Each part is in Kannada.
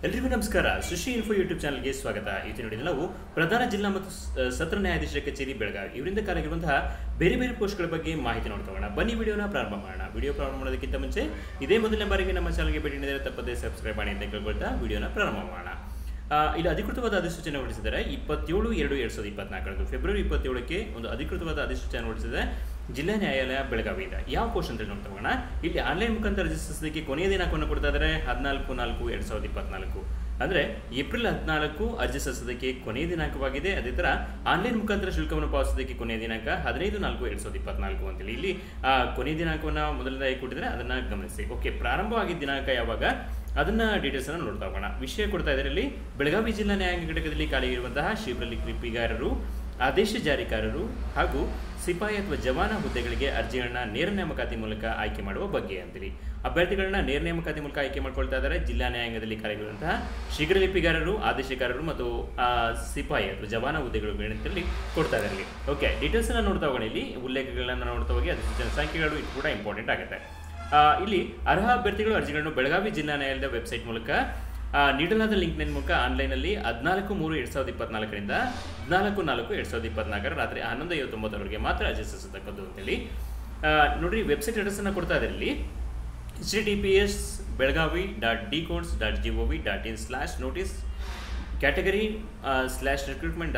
ಎಲ್ರಿಗೂ ನಮಸ್ಕಾರ. ಸುಶಿ ಇನ್ಫೋ ಯೂಟ್ಯೂಬ್ ಚಾನಲ್ಗೆ ಸ್ವಾಗತ. ಇವತ್ತು ನೋಡಿದ್ರೆ ನಾವು ಪ್ರಧಾನ ಜಿಲ್ಲಾ ಮತ್ತು ಸತ್ರ ನ್ಯಾಯಾಧೀಶರ ಕಚೇರಿ ಬೆಳಗಾವಿ ಇವರಿಂದ ಕಾರ್ಯಗಿರುವಂತಹ ಬೇರೆ ಬೇರೆ ಪೋಸ್ಟ್ಗಳ ಬಗ್ಗೆ ಮಾಹಿತಿ ನೋಡ್ಕೊಳ್ಳೋಣ. ಬನ್ನಿ ವಿಡಿಯೋನ ಪ್ರಾರಂಭ ಮಾಡೋಣ. ವಿಡಿಯೋ ಪ್ರಾರಂಭ ಮಾಡೋದಕ್ಕಿಂತ ಮುಂಚೆ ಇದೇ ಮೊದಲನೇ ಬಾರಿಗೆ ನಮ್ಮ ಚಾನಲ್ಗೆ ಭೇಟಿ ನೀಡಿದರೆ ತಪ್ಪದೇ ಸಬ್ಸ್ಕ್ರೈಬ್ ಮಾಡಿ ಅಂತ ಕೇಳ್ಕೊಳ್ತಾ ವಿಡಿಯೋನ ಪ್ರಾರಂಭ ಮಾಡೋಣ. ಇಲ್ಲಿ ಅಧಿಕೃತವಾದ ಅಧಿಸೂಚನೆ ಹೊರಡಿಸಿದ್ದಾರೆ 27/2/2024 ಫೆಬ್ರವರಿ 27ಕ್ಕೆ ಒಂದು ಅಧಿಕೃತವಾದ ಅಧಿಸೂಚನೆ ಹೊರಡಿಸಿದೆ ಜಿಲ್ಲಾ ನ್ಯಾಯಾಲಯ ಬೆಳಗಾವಿಯಿಂದ. ಯಾವ ಪೋಸ್ಟ್ ಅಂತ ನೋಡ್ತಾ ಹೋಗೋಣ. ಇಲ್ಲಿ ಆನ್ಲೈನ್ ಮುಖಾಂತರ ರಿಜಿಸ್ಟ್ರೇಷನ್ಗೆ ಕೊನೆಯ ದಿನಾಂಕವನ್ನು ಕೊಡ್ತಾ ಇದ್ದಾರೆ 14/4/2024 ಅಂದರೆ ಏಪ್ರಿಲ್ 14 ಅರ್ಜಿ ಸಲ್ಲಿಸೋದಕ್ಕೆ ಕೊನೆಯ ದಿನಾಂಕವಾಗಿದೆ. ಅದೇ ಥರ ಆನ್ಲೈನ್ ಮುಖಾಂತರ ಶುಲ್ಕವನ್ನು ಪಾವತಿಸೋದಕ್ಕೆ ಕೊನೆಯ ದಿನಾಂಕ 15/4/2024 ಅಂತೇಳಿ ಇಲ್ಲಿ ಕೊನೆಯ ದಿನಾಂಕವನ್ನು ಮೊದಲನೇದಾಗಿ ಕೊಟ್ಟಿದ್ದಾರೆ, ಅದನ್ನು ಗಮನಿಸಿ. ಓಕೆ, ಪ್ರಾರಂಭವಾಗಿದ್ದ ದಿನಾಂಕ ಯಾವಾಗ ಅದನ್ನ ಡೀಟೇಲ್ಸ್ ಅನ್ನು ನೋಡ್ತಾ ಹೋಗೋಣ. ವಿಷಯ ಕೊಡ್ತಾ ಇದ್ದಾರೆ ಇಲ್ಲಿ ಬೆಳಗಾವಿ ಜಿಲ್ಲಾ ನ್ಯಾಯಾಂಗ ಘಟಕದಲ್ಲಿ ಖಾಲಿ ಇರುವಂತಹ ಲಿಪಿಗಾರರು, ಆದೇಶ ಜಾರಿಕಾರರು ಹಾಗೂ ಸಿಪಾಯಿ ಅಥವಾ ಜವಾನ ಹುದ್ದೆಗಳಿಗೆ ಅರ್ಜಿಗಳನ್ನ ನೇರ ನೇಮಕಾತಿ ಮೂಲಕ ಆಯ್ಕೆ ಮಾಡುವ ಬಗ್ಗೆ ಅಂತೇಳಿ ಅಭ್ಯರ್ಥಿಗಳನ್ನ ನೇರ ನೇಮಕಾತಿ ಮೂಲಕ ಆಯ್ಕೆ ಮಾಡ್ಕೊಳ್ತಾ ಇದ್ದಾರೆ. ಜಿಲ್ಲಾ ನ್ಯಾಯಾಂಗದಲ್ಲಿ ಖಾಲಿರುವಂತಹ ಶೀಘ್ರ ಲಿಪಿಗಾರರು, ಆದೇಶಕಾರರು ಮತ್ತು ಸಿಪಾಯಿ ಅಥವಾ ಜವಾನ ಹುದ್ದೆಗಳು ಅಂತೇಳಿ ಕೊಡ್ತಾ ಇದ್ದಾರೆ ಇಲ್ಲಿ. ಓಕೆ, ಡೀಟೇಲ್ಸ್ ಅನ್ನ ನೋಡ್ತಾ ಹೋಗೋಣ. ಇಲ್ಲಿ ಉಲ್ಲೇಖಗಳನ್ನ ನೋಡ್ತಾ ಹೋಗಿ ಅಧಿಸೂಚನೆ ಸಂಖ್ಯೆಗಳು ಇದು ಕೂಡ ಇಂಪಾರ್ಟೆಂಟ್ ಆಗುತ್ತೆ. ಇಲ್ಲಿ ಅರ್ಹ ಅಭ್ಯರ್ಥಿಗಳು ಅರ್ಜಿಗಳನ್ನು ಬೆಳಗಾವಿ ಜಿಲ್ಲಾ ನ್ಯಾಯಾಲಯದ ವೆಬ್ಸೈಟ್ ಮೂಲಕ ನೀಡಲಾದ ಲಿಂಕ್ನ ಮೂಲಕ ಆನ್ಲೈನಲ್ಲಿ 14/3/2024 14/4/2024 ರಾತ್ರಿ 11:59 ಮಾತ್ರ ಅರ್ಜಿ ಸಲ್ಲಿಸತಕ್ಕದ್ದು ಅಂತೇಳಿ ನೋಡ್ರಿ. ವೆಬ್ಸೈಟ್ ಅಡ್ರೆಸ್ಸನ್ನು ಕೊಡ್ತಾ ಇದ್ದಾರೆ ಇಲ್ಲಿ https://belgavi.dcodes.gov.in/notice ಕ್ಯಾಟಗರಿ /recruitment/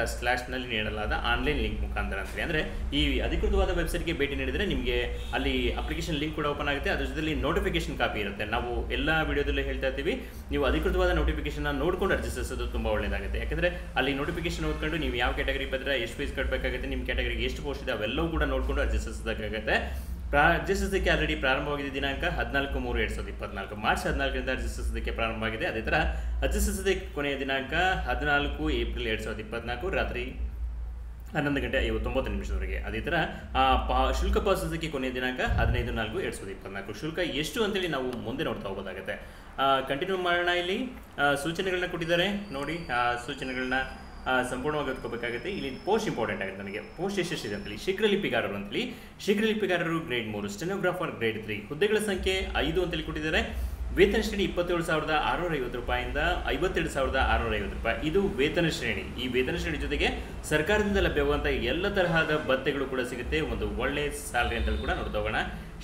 ನೀಡಲಾದ ಆನ್ಲೈನ್ ಲಿಂಕ್ ಮುಖಾಂತರ ಅಂತೇಳಿ. ಅಂದರೆ ಈ ಅಧಿಕೃತವಾದ ವೆಬ್ಸೈಟ್ಗೆ ಭೇಟಿ ನೀಡಿದರೆ ನಿಮಗೆ ಅಲ್ಲಿ ಅಪ್ಲಿಕೇಶನ್ ಲಿಂಕ್ ಕೂಡ ಓಪನ್ ಆಗುತ್ತೆ. ಅದ್ರ ಜೊತೆಲಿ ನೋಟಿಫಿಕೇಶನ್ ಕಾಪಿ ಇರುತ್ತೆ. ನಾವು ಎಲ್ಲ ವಿಡಿಯೋದಲ್ಲೂ ಹೇಳ್ತಾ ಇರ್ತೀವಿ, ನೀವು ಅಧಿಕೃತವಾದ ನೋಟಿಫಿಕೇಶನ್ನ ನೋಡ್ಕೊಂಡು ಅರ್ಜಿ ಸಲ್ಲಿಸೋದು ತುಂಬ ಒಳ್ಳೆಯದಾಗುತ್ತೆ. ಯಾಕಂದರೆ ಅಲ್ಲಿ ನೋಟಿಫಿಕೇಶನ್ ಓದ್ಕೊಂಡು ನೀವು ಯಾವ ಕ್ಯಾಟಗರಿ ಬಂದರೆ ಎಷ್ಟು ಫೀಸ್ ಕಟ್ಟಬೇಕಾಗುತ್ತೆ, ನಿಮ್ಮ ಕ್ಯಾಟಗರಿಗೆ ಎಷ್ಟು ಪೋಸ್ಟ್ ಇದೆ ಅವೆಲ್ಲವೂ ಕೂಡ ನೋಡಿಕೊಂಡು ಅರ್ಜಿ ಸಲ್ಲಿಸೋದಕ್ಕಾಗುತ್ತೆ. ಅರ್ಜಿ ಸಲ್ಲಿಸೋದಕ್ಕೆ ಆಲ್ರೆಡಿ ಪ್ರಾರಂಭವಾಗಿದೆ. ದಿನಾಂಕ 14/3/2024 ಮಾರ್ಚ್ 14ರಿಂದ ಅರ್ಜಿ ಸಲ್ಲಿಸೋದಕ್ಕೆ ಪ್ರಾರಂಭವಾಗಿದೆ. ಅದೇ ಥರ ಅರ್ಜಿ ಸಲ್ಲಿಸೋದಕ್ಕೆ ಕೊನೆಯ ದಿನಾಂಕ 14 ಏಪ್ರಿಲ್ 2024 ರಾತ್ರಿ 11:59 ಅದೇ ಥರ ಶುಲ್ಕ ಪಾವತಿಸೋದಕ್ಕೆ ಕೊನೆಯ ದಿನಾಂಕ 15/4/2024 ಶುಲ್ಕ ಎಷ್ಟು ಅಂತೇಳಿ ನಾವು ಮುಂದೆ ನೋಡ್ತಾ ಹೋಗೋದಾಗುತ್ತೆ. ಕಂಟಿನ್ಯೂ ಮಾಡೋಣ. ಇಲ್ಲಿ ಸೂಚನೆಗಳನ್ನ ಕೊಟ್ಟಿದ್ದಾರೆ ನೋಡಿ. ಸೂಚನೆಗಳನ್ನ ಸಂಪೂರ್ಣವಾಗಿ ಓದ್ಕೋಬೇಕಾಗುತ್ತೆ. ಇಲ್ಲಿ ಪೋಸ್ಟ್ ಇಂಪಾರ್ಟೆಂಟ್ ಆಗುತ್ತೆ ನಮಗೆ. ಪೋಸ್ಟ್ ಎಷ್ಟೆಷ್ಟಿದೆ ಅಂತೇಳಿ ಶೀಘ್ರ ಲಿಪಿಗಾರರು ಅಂತೇಳಿ ಶೀಘ್ರ ಲಿಪಿಗಾರರು ಗ್ರೇಡ್ 3, ಸ್ಟೆನೋಗ್ರಾಫರ್ ಗ್ರೇಡ್ 3, ಹುದ್ದೆಗಳ ಸಂಖ್ಯೆ 5 ಅಂತೇಳಿ ಕೊಟ್ಟಿದ್ದಾರೆ. ವೇತನ ಶ್ರೇಣಿ 27,650 ರೂಪಾಯಿಂದ 52,650 ರೂಪಾಯಿ. ಇದು ವೇತನ ಶ್ರೇಣಿ. ಈ ವೇತನ ಶ್ರೇಣಿ ಜೊತೆಗೆ ಸರ್ಕಾರದಿಂದ ಲಭ್ಯವಾಗುವಂಥ ಎಲ್ಲ ತರಹದ ಭತ್ಯೆಗಳು ಕೂಡ ಸಿಗುತ್ತೆ. ಒಂದು ಒಳ್ಳೆ ಸ್ಯಾಲರಿ ಅಂತೇಳಿ ಕೂಡ ನೋಡ್ತಾ ಹೋಗೋಣ.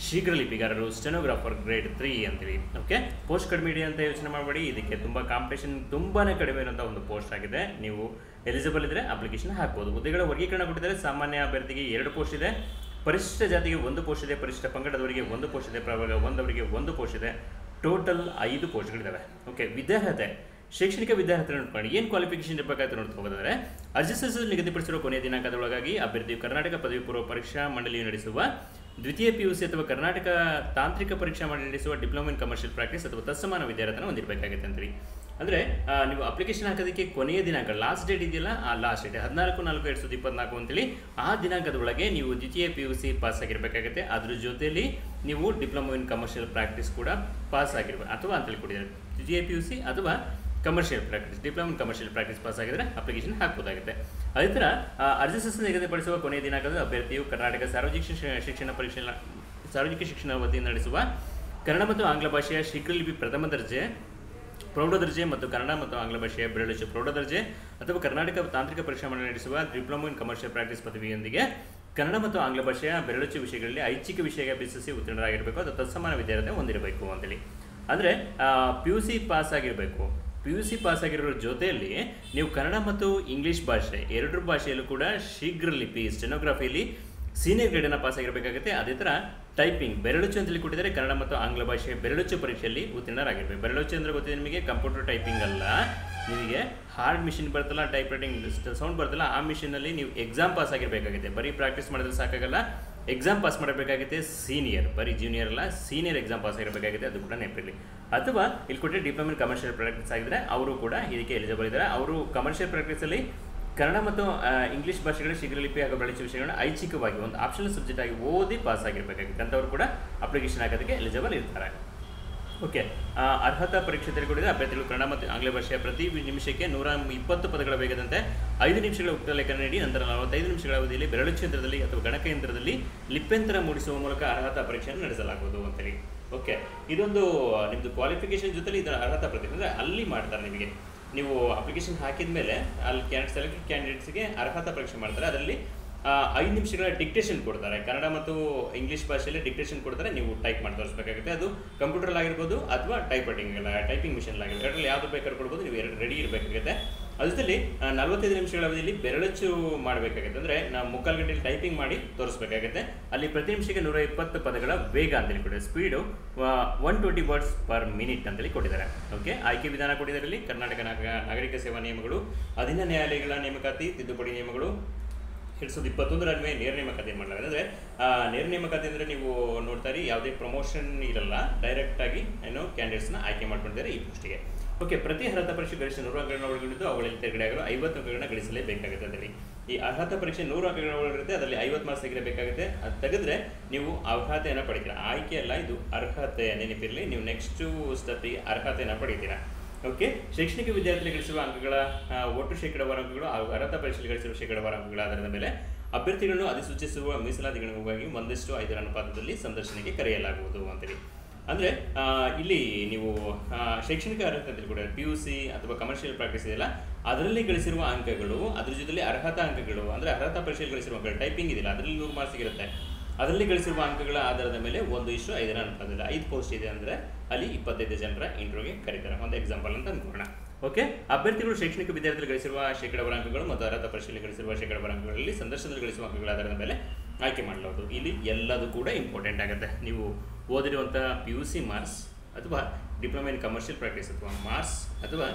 ಶೀಘ್ರ ಲಿಪಿಗಾರರು ಸ್ಟೆನೋಗ್ರಾಫರ್ ಗ್ರೇಡ್ 3 ಅಂತೇಳಿ. ಓಕೆ, ಪೋಸ್ಟ್ ಕಡಿಮೆ ಇದೆ ಅಂತ ಯೋಚನೆ ಮಾಡಬೇಡಿ. ಇದಕ್ಕೆ ತುಂಬ ಕಾಂಪಿಟೇಷನ್ ತುಂಬಾ ಕಡಿಮೆ ಇರುವಂಥ ಒಂದು ಪೋಸ್ಟ್ ಆಗಿದೆ. ನೀವು ಎಲಿಜಿಬಲ್ ಇದ್ದರೆ ಅಪ್ಲಿಕೇಶನ್ ಹಾಕ್ಬೋದು. ಹುದ್ದೆಗಳ ವರ್ಗೀಕರಣ ಕೊಟ್ಟಿದ್ದಾರೆ. ಸಾಮಾನ್ಯ ಅಭ್ಯರ್ಥಿಗೆ 2 ಪೋಸ್ಟ್ ಇದೆ, ಪರಿಶಿಷ್ಟ ಜಾತಿಗೆ 1 ಪೋಸ್ಟ್ ಇದೆ, ಪರಿಶಿಷ್ಟ ಪಂಗಡದವರಿಗೆ 1 ಪೋಸ್ಟ್ ಇದೆ, ಪ್ರವರ್ಗ 1 ಅವರಿಗೆ 1 ಪೋಸ್ಟ್ ಇದೆ. ಟೋಟಲ್ 5 ಪೋಸ್ಟ್ಗಳಿದ್ದಾವೆ. ಓಕೆ, ವಿದ್ಯಾರ್ಹತೆ ಶೈಕ್ಷಣಿಕ ವಿದ್ಯಾರ್ಥಿ ನೋಡ್ಕೊಂಡು ಏನು ಕ್ವಾಲಿಫಿಕೇಶನ್ ಇರಬೇಕಾಗುತ್ತೆ ನೋಡ್ತಾ ಹೋಗೋದಾದರೆ ಅರ್ಜಿ ಸಲ್ಲಿಸಲು ನಿಗದಿಪಡಿಸಿರುವ ಕೊನೆಯ ದಿನಾಂಕದೊಳಗಾಗಿ ಅಭ್ಯರ್ಥಿಯು ಕರ್ನಾಟಕ ಪದವಿ ಪೂರ್ವ ಪರೀಕ್ಷಾ ಮಂಡಳಿಯು ನಡೆಸುವ ದ್ವಿತೀಯ PUC ಅಥವಾ ಕರ್ನಾಟಕ ತಾಂತ್ರಿಕ ಪರೀಕ್ಷಾ ಮಂಡಳಿ ನಡೆಸುವ ಡಿಪ್ಲೊಮಾ ಇನ್ ಕಮರ್ಷಿಯಲ್ ಪ್ರಾಕ್ಟೀಸ್ ಅಥವಾ ತತ್ಸಮಾನ ವಿದ್ಯಾರ್ಥಿಯನ್ನು ಹೊಂದಿರಬೇಕಾಗುತ್ತೆ ಅಂತೇಳಿ. ಅಂದರೆ ನೀವು ಅಪ್ಲಿಕೇಶನ್ ಹಾಕೋದಕ್ಕೆ ಕೊನೆಯ ದಿನಾಂಕ ಲಾಸ್ಟ್ ಡೇಟ್ ಇದೆಯಲ್ಲ, ಆ ಲಾಸ್ಟ್ ಡೇಟ್ 14/4/2024 ಅಂತೇಳಿ ಆ ದಿನಾಂಕದೊಳಗೆ ನೀವು ದ್ವಿತೀಯ PUC ಪಾಸ್ ಆಗಿರಬೇಕಾಗುತ್ತೆ. ಅದ್ರ ಜೊತೆಯಲ್ಲಿ ನೀವು ಡಿಪ್ಲೊಮಾ ಇನ್ ಕಮರ್ಷಿಯಲ್ ಪ್ರಾಕ್ಟೀಸ್ ಕೂಡ ಪಾಸ್ ಆಗಿರ್ಬೇಕು ಅಥವಾ ಅಂತೇಳಿ ಕೊಟ್ಟಿದ್ದಾರೆ. ದ್ವಿತೀಯ PUC ಅಥವಾ commercial practice, diploma in commercial practice pass ಆಗಿದ್ರೆ ಅಪ್ಲಿಕೇಶನ್ ಹಾಕಬಹುದಾಗುತ್ತೆ. ಅದೇ ಥರ ಅರ್ಜಿ ಸಲ್ಲಿಸಲು ನಿಗದಿಪಡಿಸುವ ಕೊನೆಯ ದಿನಾಂಕದ ಅಭ್ಯರ್ಥಿಯು ಕರ್ನಾಟಕ ಸಾರ್ವಜನಿಕ ಶಿಕ್ಷಣ ವತಿಯಿಂದ ನಡೆಸುವ ಕನ್ನಡ ಮತ್ತು ಆಂಗ್ಲ ಭಾಷೆಯ ಶೀಘ್ರ ಲಿಪಿ ಪ್ರಥಮ ದರ್ಜೆ, ಪ್ರೌಢ ದರ್ಜೆ ಮತ್ತು ಕನ್ನಡ ಮತ್ತು ಆಂಗ್ಲ ಭಾಷೆಯ ಬೆರಳಚ್ಚು ಪ್ರೌಢ ದರ್ಜೆ ಅಥವಾ ಕರ್ನಾಟಕ ತಾಂತ್ರಿಕ ಪರೀಕ್ಷಾ ಮಂಡಳಿ ನಡೆಸುವ ಡಿಪ್ಲೊಮಾ ಇನ್ ಕಮರ್ಷಿಯಲ್ ಪ್ರಾಕ್ಟೀಸ್ ಪದವಿಯೊಂದಿಗೆ ಕನ್ನಡ ಮತ್ತು ಆಂಗ್ಲ ಭಾಷೆಯ ಬೆರಳಚ್ಚು ವಿಷಯಗಳಲ್ಲಿ ಐಚ್ಛಿಕ ವಿಷಯ ಅಭ್ಯಸಿಸಿ ಉತ್ತೀರ್ಣರಾಗಿರಬೇಕು ಅಥವಾ ತತ್ಸಮಾನ ವಿದ್ಯಾರ್ಥಿ ಹೊಂದಿರಬೇಕು ಅಂತೇಳಿ. ಅಂದರೆ PUC ಪಾಸ್ ಆಗಿರಬೇಕು. PUC ಪಾಸ್ ಆಗಿರೋ ಜೊತೆಯಲ್ಲಿ ನೀವು ಕನ್ನಡ ಮತ್ತು ಇಂಗ್ಲೀಷ್ ಭಾಷೆ 2 ಭಾಷೆಯಲ್ಲೂ ಕೂಡ ಶೀಘ್ರ ಲಿಪಿ ಸ್ಟೆನೋಗ್ರಫಿಯಲ್ಲಿ ಸೀನಿಯರ್ ಗ್ರೇಡನ್ನು ಪಾಸ್ ಆಗಿರಬೇಕಾಗುತ್ತೆ. ಅದೇ ಥರ ಟೈಪಿಂಗ್ ಬೆರಳಚ್ಚು ಅಂತೇಳಿ ಕೊಟ್ಟಿದ್ದಾರೆ. ಕನ್ನಡ ಮತ್ತು ಆಂಗ್ಲ ಭಾಷೆಯ ಬೆರಳಚ್ಚು ಪರೀಕ್ಷೆಯಲ್ಲಿ ಉತ್ತೀರ್ಣರಾಗಿರಬೇಕು. ಬೆರಳಚ್ಚು ಅಂದರೆ ಗೊತ್ತಿದೆ ನಿಮಗೆ, ಕಂಪ್ಯೂಟರ್ ಟೈಪಿಂಗ್ ಅಲ್ಲ, ನಿಮಗೆ ಹಾರ್ಡ್ ಮಿಷಿನ್ ಬರ್ತಲ್ಲ, ಟೈಪ್ ರೈಟಿಂಗ್ ಸೌಂಡ್ ಬರ್ತಲ್ಲ, ಆ ಮಿಷಿನಲ್ಲಿ ನೀವು ಎಕ್ಸಾಮ್ ಪಾಸ್ ಆಗಿರಬೇಕಾಗುತ್ತೆ. ಬರೀ ಪ್ರಾಕ್ಟೀಸ್ ಮಾಡಿದ್ರೆ ಸಾಕಾಗಲ್ಲ, ಎಕ್ಸಾಮ್ ಪಾಸ್ ಮಾಡಬೇಕಾಗುತ್ತೆ. ಸೀನಿಯರ್, ಬರೀ ಜೂನಿಯರ್ ಅಲ್ಲ, ಸೀನಿಯರ್ ಎಕ್ಸಾಮ್ ಪಾಸ್ ಆಗಿರಬೇಕಾಗುತ್ತೆ. ಅದು ಕೂಡ ನೆನಪಿರಲಿ. ಅಥವಾ ಇಲ್ಲಿ ಕೊಟ್ಟರೆ ಡಿಪ್ಲೊಮಾ ಇನ್ ಕಮರ್ಷಿಯಲ್ ಪ್ರಾಕ್ಟೀಸ್ ಆಗಿದ್ರೆ ಅವರು ಕೂಡ ಇದಕ್ಕೆ ಎಲಿಜಿಬಲ್ ಇದ್ದಾರೆ. ಅವರು ಕಮರ್ಷಿಯಲ್ ಪ್ರಾಕ್ಟೀಸಲ್ಲಿ ಕನ್ನಡ ಮತ್ತು ಇಂಗ್ಲೀಷ್ ಭಾಷೆಗಳ ಶೀಘ್ರ ಲಿಪಿ ಹಾಗೂ ಬೆರಳಚ್ಚು ವಿಷಯಗಳನ್ನ ಐಚ್ಛಿಕವಾಗಿ ಒಂದು ಆಪ್ಷನಲ್ ಸಬ್ಜೆಕ್ಟ್ ಆಗಿ ಓದಿ ಪಾಸ್ ಆಗಿರಬೇಕಾಗುತ್ತೆ ಅಂತವರು ಕೂಡ ಅಪ್ಲಿಕೇಶನ್ ಹಾಕೋದಕ್ಕೆ ಎಲಿಜಿಬಲ್ ಇರ್ತಾರೆ. ಓಕೆ, ಅರ್ಹತಾ ಪರೀಕ್ಷೆ ತೆರೆದುಕೊಂಡಿದೆ. ಅಭ್ಯರ್ಥಿಗಳು ಕನ್ನಡ ಮತ್ತು ಆಂಗ್ಲ ಭಾಷೆಯ ಪ್ರತಿ ನಿಮಿಷಕ್ಕೆ 120 ಪದಗಳ ವೇಗದಂತೆ 5 ನಿಮಿಷಗಳ ಉಕ್ತ ಲೇಖನ ನೀಡಿ ನಂತರ 45 ನಿಮಿಷಗಳ ಅವಧಿಯಲ್ಲಿ ಬೆರಳಚ್ಚು ಯಂತ್ರದಲ್ಲಿ ಅಥವಾ ಗಣಕ ಯಂತ್ರದಲ್ಲಿ ಲಿಪ್ಯಂತರ ಮೂಡಿಸುವ ಮೂಲಕ ಅರ್ಹತಾ ಪರೀಕ್ಷೆಯನ್ನು ನಡೆಸಲಾಗುವುದು ಅಂತೇಳಿ. ಓಕೆ, ಇದೊಂದು ನಿಮ್ಮದು ಕ್ವಾಲಿಫಿಕೇಷನ್ ಜೊತೆಲಿ ಇದರ ಅರ್ಹತಾ ಪ್ರತಿ ಅಂದರೆ ಅಲ್ಲಿ ಮಾಡ್ತಾರೆ ನಿಮಗೆ. ನೀವು ಅಪ್ಲಿಕೇಶನ್ ಹಾಕಿದ ಮೇಲೆ ಅಲ್ಲಿ ಸೆಲೆಕ್ಟೆಡ್ ಕ್ಯಾಂಡಿಡೇಟ್ಸ್ಗೆ ಅರ್ಹತಾ ಪರೀಕ್ಷೆ ಮಾಡ್ತಾರೆ. ಅದರಲ್ಲಿ 5 ನಿಮಿಷಗಳ ಡಿಕ್ಟೇಷನ್ ಕೊಡ್ತಾರೆ. ಕನ್ನಡ ಮತ್ತು ಇಂಗ್ಲೀಷ್ ಭಾಷೆಯಲ್ಲಿ ಡಿಕ್ಟೇಷನ್ ಕೊಡ್ತಾರೆ. ನೀವು ಟೈಪ್ ಮಾಡಿ ತೋರಿಸಬೇಕಾಗುತ್ತೆ. ಅದು ಕಂಪ್ಯೂಟರ್ ಆಗಿರ್ಬೋದು ಅಥವಾ ಟೈಪಿಂಗ್ ಮಿಷನ್ ಆಗಿರ್ಬೋದು, ಎರಡರಲ್ಲಿ ಯಾವುದು ಬೇಕಾದ್ರೂ ಕೊಡ್ಬೋದು. ನೀವು ರೆಡಿ ಇರಬೇಕಾಗುತ್ತೆ. ಅದರಲ್ಲಿ 45 ನಿಮಿಷಗಳ ಅವಧಿಯಲ್ಲಿ ಬೆರಳಚ್ಚು ಮಾಡಬೇಕಾಗುತ್ತೆ. ಅಂದರೆ ನಾವು 3/4 ಗಂಟೆಯಲ್ಲಿ ಟೈಪಿಂಗ್ ಮಾಡಿ ತೋರಿಸಬೇಕಾಗುತ್ತೆ. ಅಲ್ಲಿ ಪ್ರತಿ ನಿಮಿಷಕ್ಕೆ 120 ಪದಗಳ ವೇಗ ಅಂತೇಳಿ ಕೊಟ್ಟಿದ್ದಾರೆ. ಸ್ಪೀಡು 120 ವರ್ಡ್ಸ್ ಪರ್ ಮಿನಿಟ್ ಅಂತೇಳಿ ಕೊಟ್ಟಿದ್ದಾರೆ. ಓಕೆ, ಆಯ್ಕೆ ವಿಧಾನ ಕೊಟ್ಟಿದ್ದಾರೆ. ಇಲ್ಲಿ ಕರ್ನಾಟಕ ನಾಗರಿಕ ಸೇವಾ ನಿಯಮಗಳು, ಅಧೀನ ನ್ಯಾಯಾಲಯಗಳ ನೇಮಕಾತಿ ತಿದ್ದುಪಡಿ ನಿಯಮಗಳು 2021 ಅನ್ವಯ ನೇರ ನೇಮಕಾತಿ ಮಾಡಲಾಗಿದೆ. ಅಂದರೆ ನೇರ ನೇಮಕಾತಿ ಅಂದರೆ ನೀವು ನೋಡ್ತಾರೆ ಯಾವುದೇ ಪ್ರಮೋಷನ್ ಇರಲ್ಲ, ಡೈರೆಕ್ಟಾಗಿ ಏನು ಕ್ಯಾಂಡಿಡೇಟ್ಸ್ನ ಆಯ್ಕೆ ಮಾಡ್ಕೊಂಡಿದ್ದಾರೆ ಈ ಪೋಸ್ಟಿಗೆ. ಓಕೆ, ಪ್ರತಿ ಅರ್ಹತಾ ಪರೀಕ್ಷೆ ಗರಿಷ್ಠ 100 ಅಂಕಗಳನ್ನು ಒಳಗೊಂಡಿದ್ದು ಅವುಗಳಲ್ಲಿ ತೆರಗಡೆ ಆಗಲು 50 ಅಂಕಗಳನ್ನು ಗಳಿಸಲೇಬೇಕಾಗುತ್ತೆ ಅಂತೇಳಿ. ಈ ಅರ್ಹತಾ ಪರೀಕ್ಷೆ 100 ಅಂಕಗಳ ಒಳಗಿರುತ್ತೆ. ಅದರಲ್ಲಿ 50 ಮಾರ್ಕ್ಸ್ ತೆಗಿಲೇಬೇಕಾಗುತ್ತೆ. ಅದು ತೆಗೆದ್ರೆ ನೀವು ಅರ್ಹತೆಯನ್ನು ಪಡಿತೀರಾ. ಆಯ್ಕೆ ಅಲ್ಲ, ಇದು ಅರ್ಹತೆ, ನೆನಪಿರಲಿ. ನೀವು ನೆಕ್ಸ್ಟು ಸ್ಟೆಪ್ಪಿಗೆ ಅರ್ಹತೆಯನ್ನು ಪಡಿತೀರಾ. ಓಕೆ, ಶೈಕ್ಷಣಿಕ ವಿದ್ಯಾರ್ಥಿಗಳಿಗೆ ಗಳಿಸುವ ಅಂಕಗಳ ಒಟ್ಟು ಶೇಕಡಾವಾರು ಅಂಕಗಳು ಹಾಗೂ ಅರ್ಹತಾ ಪರೀಕ್ಷೆಯಲ್ಲಿ ಗಳಿಸಿರುವ ಶೇಕಡಾವಾರು ಅಂಕಗಳ ಆಧಾರದ ಮೇಲೆ ಅಭ್ಯರ್ಥಿಗಳನ್ನು ಅಧಿಸೂಚಿಸುವ ಮೀಸಲಾತಿಗಳಿಗಾಗಿ 1:5 ಅನುಪಾತದಲ್ಲಿ ಸಂದರ್ಶನಕ್ಕೆ ಕರೆಯಲಾಗುವುದು ಅಂತೇಳಿ. ಅಂದರೆ ಇಲ್ಲಿ ನೀವು ಶೈಕ್ಷಣಿಕ ಅರ್ಹತೆ ಕೂಡ PUC ಅಥವಾ ಕಮರ್ಷಿಯಲ್ ಪ್ರಾಕ್ಟೀಸ್ ಇದೆಯಲ್ಲ, ಅದರಲ್ಲಿ ಗಳಿಸಿರುವ ಅಂಕಗಳು, ಅದ್ರ ಜೊತೆಲಿ ಅರ್ಹತಾ ಅಂಕಗಳು ಅಂದರೆ ಅರ್ಹತಾ ಪರೀಕ್ಷೆಯಲ್ಲಿ ಗಳಿಸಿರುವ ಅಂಕಗಳು, ಟೈಪಿಂಗ್ ಇದೆಯಲ್ಲ ಅದರಲ್ಲಿ 100 ಮಾರ್ಕ್ಸ್ ಇರುತ್ತೆ. ಅದರಲ್ಲಿ ಗಳಿಸಿರುವ ಅಂಕಗಳ ಆಧಾರದ ಮೇಲೆ 1:5 ಅನುಪಾತದಲ್ಲಿ 5 ಪೋಸ್ಟ್ ಇದೆ ಅಂದರೆ ಅಲ್ಲಿ 25 ಜನರ ಇಂಟರ್ವ್ಯೂಗೆ ಕರೀತಾರೆ. ಒಂದು ಎಕ್ಸಾಂಪಲ್ ಅಂತ ಅನ್ಕೋಣ. ಓಕೆ, ಅಭ್ಯರ್ಥಿಗಳು ಶೈಕ್ಷಣಿಕ ವಿದ್ಯಾರ್ಥಿಗಳು ಗಳಿಸಿರುವ ಶೇಕಡಾವಾರು ಅಂಕಗಳು ಮತ್ತು ಅರ್ಹತಾ ಪರೀಕ್ಷೆಯಲ್ಲಿ ಗಳಿಸಿರುವ ಶೇಕಡಾವಾರು ಅಂಕಗಳಲ್ಲಿ ಸಂದರ್ಶನದಲ್ಲಿ ಗಳಿಸುವ ಅಂಕಗಳ ಆಧಾರದ ಮೇಲೆ ಆಯ್ಕೆ ಮಾಡಲಾಗುವುದು. ಇಲ್ಲಿ ಎಲ್ಲದೂ ಕೂಡ ಇಂಪಾರ್ಟೆಂಟ್ ಆಗುತ್ತೆ. ನೀವು ಓದಿರುವಂಥ PUC ಮಾರ್ಕ್ಸ್ ಅಥವಾ ಡಿಪ್ಲೊಮಾ ಇನ್ ಕಮರ್ಷಿಯಲ್ ಪ್ರಾಕ್ಟೀಸ್ ಅಥವಾ ಮಾರ್ಕ್ಸ್ ಅಥವಾ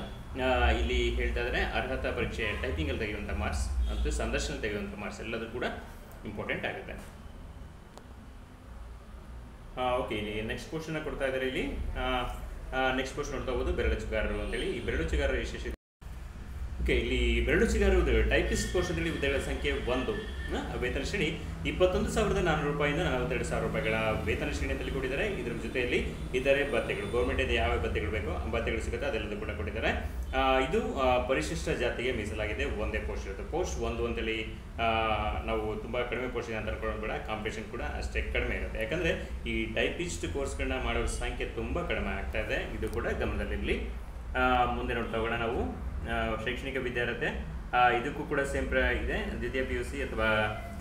ಇಲ್ಲಿ ಹೇಳ್ತಾ ಇದ್ದಾರೆ ಅರ್ಹತಾ ಪರೀಕ್ಷೆ ಟೈಪಿಂಗಲ್ಲಿ ತೆಗೆಯುವಂಥ ಮಾರ್ಕ್ಸ್ ಮತ್ತು ಸಂದರ್ಶನ ತೆಗೆಯುವಂಥ ಮಾರ್ಕ್ಸ್ ಎಲ್ಲದೂ ಕೂಡ ಇಂಪಾರ್ಟೆಂಟ್ ಆಗುತ್ತೆ. ಓಕೆ, ಇಲ್ಲಿ ನೆಕ್ಸ್ಟ್ ಕ್ವಶನ್ ಕೊಡ್ತಾ ಇದ್ದಾರೆ. ಇಲ್ಲಿ ನೆಕ್ಸ್ಟ್ ಕ್ವಶನ್ ನೋಡ್ತಾ ಹೋಗೋದು ಬೆರಳಚ್ಚುಗಾರರು ಅಂತೇಳಿ. ಈ ಬೆರಳಚ್ಚುಗಾರರ ವಿಶೇಷ. ಓಕೆ, ಇಲ್ಲಿ ಬೆರಳಚ್ಚುಗಾರರು ಟೈಪಿಸ್ಟ್ ಕೋರ್ಸ್ ಅಂತೇಳಿ ಹುದ್ದೆಗಳ ಸಂಖ್ಯೆ 1 ವೇತನ ಶ್ರೇಣಿ 21,400 ರೂಪಾಯಿಂದ 42,000 ರೂಪಾಯಿಗಳ ವೇತನ ಶ್ರೇಣಿ ಅಂತೇಳಿ ಕೊಟ್ಟಿದ್ದಾರೆ. ಇದರ ಜೊತೆಯಲ್ಲಿ ಇತರೆ ಭತ್ಯೆಗಳು, ಗೌರ್ಮೆಂಟಿಂದ ಯಾವ ಭತ್ಯೆಗಳು ಬೇಕೋ ಭತ್ಯೆಗಳು ಸಿಗುತ್ತೆ ಅದೆಲ್ಲದೂ ಕೂಡ ಕೊಟ್ಟಿದ್ದಾರೆ. ಇದು ಪರಿಶಿಷ್ಟ ಜಾತಿಗೆ ಮೀಸಲಾಗಿದೆ. ಒಂದೇ ಪೋಸ್ಟ್ ಇರುತ್ತೆ. ಪೋಸ್ಟ್ 1 ಅಂತೇಳಿ ನಾವು ತುಂಬ ಕಡಿಮೆ ಪೋಸ್ಟ್ ಇದೆ ಅಂತ ಅನ್ಕೊಳ್ಳೋದು ಬೇಡ. ಕಾಂಪಿಟೇಷನ್ ಕೂಡ ಅಷ್ಟೇ ಕಡಿಮೆ ಇರುತ್ತೆ. ಯಾಕಂದರೆ ಈ ಟೈಪಿಸ್ಟ್ ಕೋರ್ಸ್ಗಳನ್ನ ಮಾಡೋರ ಸಂಖ್ಯೆ ತುಂಬ ಕಡಿಮೆ ಆಗ್ತಾ ಇದೆ. ಇದು ಕೂಡ ಗಮನದಲ್ಲಿರಲಿ. ಮುಂದೆ ನೋಡ್ತಾ ಹೋಗೋಣ ನಾವು. ಶೈಕ್ಷಣಿಕ ವಿದ್ಯಾರ್ಥಿ ಇದಕ್ಕೂ ಕೂಡ ಸೇಮ್ ಇದೆ. ದ್ವಿತೀಯ PUC ಅಥವಾ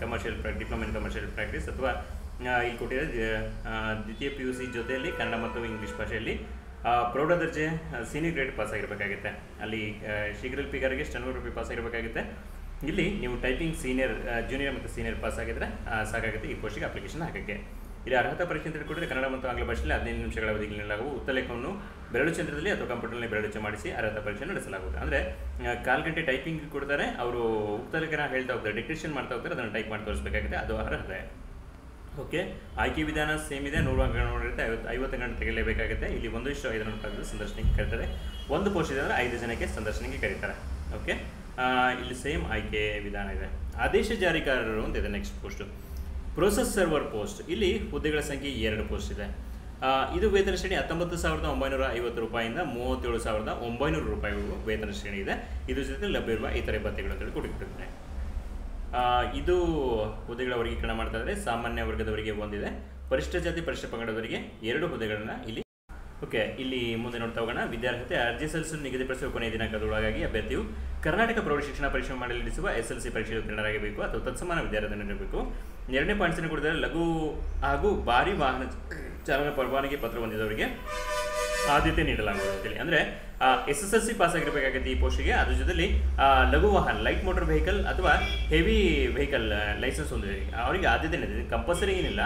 commercial diploma in commercial practice ಅಥವಾ ಇಲ್ಲಿ ಕೊಟ್ಟಿರೋ ದ್ವಿತೀಯ PUC ಜೊತೆಯಲ್ಲಿ ಕನ್ನಡ ಮತ್ತು ಇಂಗ್ಲೀಷ್ ಭಾಷೆಯಲ್ಲಿ ಪ್ರೌಢ ದರ್ಜೆ ಸೀನಿಯರ್ ಗ್ರೇಡ್ ಪಾಸ್ ಆಗಿರಬೇಕಾಗುತ್ತೆ. ಅಲ್ಲಿ ಶೀಘ್ರ ಲಿಪಿಗಾರರಿಗೆ ಸ್ಟೆನೋಗ್ರಫಿ ಪಾಸ್ ಆಗಿರಬೇಕಾಗುತ್ತೆ. ಇಲ್ಲಿ ನೀವು ಟೈಪಿಂಗ್ ಜೂನಿಯರ್ ಮತ್ತು ಸೀನಿಯರ್ ಪಾಸ್ ಆಗಿದ್ರೆ ಸಾಕಾಗುತ್ತೆ ಈ ಪೋಸ್ಟಿಗೆ ಅಪ್ಲಿಕೇಶನ್ ಹಾಕೋಕ್ಕೆ. ಇಲ್ಲಿ ಅರ್ಹತಾ ಪರೀಕ್ಷೆ ಅಂತ ಕೊಟ್ಟರೆ ಕನ್ನಡ ಮತ್ತು ಆಂಗ್ಲ ಭಾಷೆಯಲ್ಲಿ 15 ನಿಮಿಷಗಳ ಅವಧಿಗೆ ನೀಡಲಾಗುವ ಉತ್ತಲೇಖವನ್ನು ಬೆರಳು ಚಂದ್ರದಲ್ಲಿ ಅಥವಾ ಕಂಪ್ಯೂಟರ್ನಲ್ಲಿ ಬೆರಳುಚ್ಚು ಮಾಡಿಸಿ ಅರ್ಹತಾ ಪರೀಕ್ಷೆ ನಡೆಸಲಾಗುವುದು. ಅಂದರೆ 1/4 ಗಂಟೆ ಟೈಪಿಂಗ್ ಕೊಡ್ತಾರೆ. ಅವರು ಉತ್ತಲೇಖನ ಹೇಳ್ತಾ ಹೋಗ್ತಾರೆ, ಡಿಕ್ಟೇಷನ್ ಮಾಡ್ತಾ ಹೋಗ್ತಾರೆ, ಅದನ್ನು ಟೈಪ್ ಮಾಡಿ ತೋರಿಸಬೇಕಾಗುತ್ತೆ. ಅದು ಅರ್ಹತೆ. ಓಕೆ, ಆಯ್ಕೆ ವಿಧಾನ ಸೇಮ್ ಇದೆ. 100 ಅಂಕಗಳು ಇರುತ್ತೆ. 50 ಗಂಟೆ ತೆಗೆಯಲೇಬೇಕಾಗುತ್ತೆ. ಇಲ್ಲಿ 1:5 ಅನುಪಾತದಲ್ಲಿ ಸಂದರ್ಶನಕ್ಕೆ ಕರೀತಾರೆ. ಒಂದು ಪೋಸ್ಟ್ ಇದೆ ಅಂದರೆ 5 ಜನಕ್ಕೆ ಸಂದರ್ಶನಕ್ಕೆ ಕರೀತಾರೆ. ಓಕೆ, ಇಲ್ಲಿ ಸೇಮ್ ಆಯ್ಕೆ ವಿಧಾನ ಇದೆ. ಆದೇಶ ಜಾರಿಕಾರರು ಅಂತ ಇದೆ next post. Process server post. ಇಲ್ಲಿ ಹುದ್ದೆಗಳ ಸಂಖ್ಯೆ 2 ಪೋಸ್ಟ್ ಇದೆ. ಇದು ವೇತನ ಶ್ರೇಣಿ 19,950 ರೂಪಾಯಿಂದ 37,900 ರೂಪಾಯಿವರೆಗೂ ವೇತನ ಶ್ರೇಣಿ ಇದೆ. ಇದ್ರ ಜೊತೆ ಲಭ್ಯವಿರುವ ಇತರೆ ಭತ್ಯೆಗಳು ಅಂತೇಳಿ ಕೊಟ್ಟಿರ್ತಾರೆ. ಇದು ಹುದ್ದೆಗಳ ವರ್ಗೀಕರಣ ಮಾಡ್ತಾ ಇದ್ದಾರೆ. ಸಾಮಾನ್ಯ ವರ್ಗದವರಿಗೆ 1 ಇದೆ. ಪರಿಶಿಷ್ಟ ಜಾತಿ ಪರಿಶಿಷ್ಟ ಪಂಗಡದವರಿಗೆ 2 ಹುದ್ದೆಗಳನ್ನು ಇಲ್ಲಿ. ಓಕೆ, ಇಲ್ಲಿ ಮುಂದೆ ನೋಡ್ತಾ ಹೋಗೋಣ. ವಿದ್ಯಾರ್ಹತೆ ಅರ್ಜಿ ಸಲ್ಲಿಸಲು ನಿಗದಿಪಡಿಸುವ ಕೊನೆಯ ದಿನಾಂಕದೊಳಗಾಗಿ ಅಭ್ಯರ್ಥಿಯು ಕರ್ನಾಟಕ ಪ್ರೌಢ ಶಿಕ್ಷಣ ಪರೀಕ್ಷೆ ಮಾಡಲು ನಡೆಸುವ SLC ಪರೀಕ್ಷೆ ಉತ್ತೀರ್ಣರಾಗಬೇಕು ಅಥವಾ ತತ್ಸಮಾನ ವಿದ್ಯಾರ್ಥಿಯನ್ನು ನೀಡಬೇಕು. 2ನೇ ಪಾಯಿಂಟ್ಸನ್ನು ಕೊಡಿದರೆ ಲಘು ಹಾಗೂ ಭಾರಿ ವಾಹನ ಚಾಲನಾ ಪರವಾನಗಿ ಪತ್ರ ಹೊಂದಿದವರಿಗೆ ಆದ್ಯತೆ ನೀಡಲಾಗುವುದು ಅಂತೇಳಿ. ಅಂದರೆ SSLC ಪಾಸ್ ಆಗಿರಬೇಕಾಗುತ್ತೆ ಈ ಪೋಸ್ಟಿಗೆ. ಅದ್ರ ಜೊತೆಲಿ ಲಘು ವಾಹನ ಲೈಟ್ ಮೋಟರ್ ವೆಹಿಕಲ್ ಅಥವಾ ಹೆವಿ ವೆಹಿಕಲ್ ಲೈಸೆನ್ಸ್ ಹೊಂದಿದೆ ಅವರಿಗೆ ಆದ್ಯತೆ ನೀಡಿದೆ. ಕಂಪಲ್ಸರಿ ಏನಿಲ್ಲ,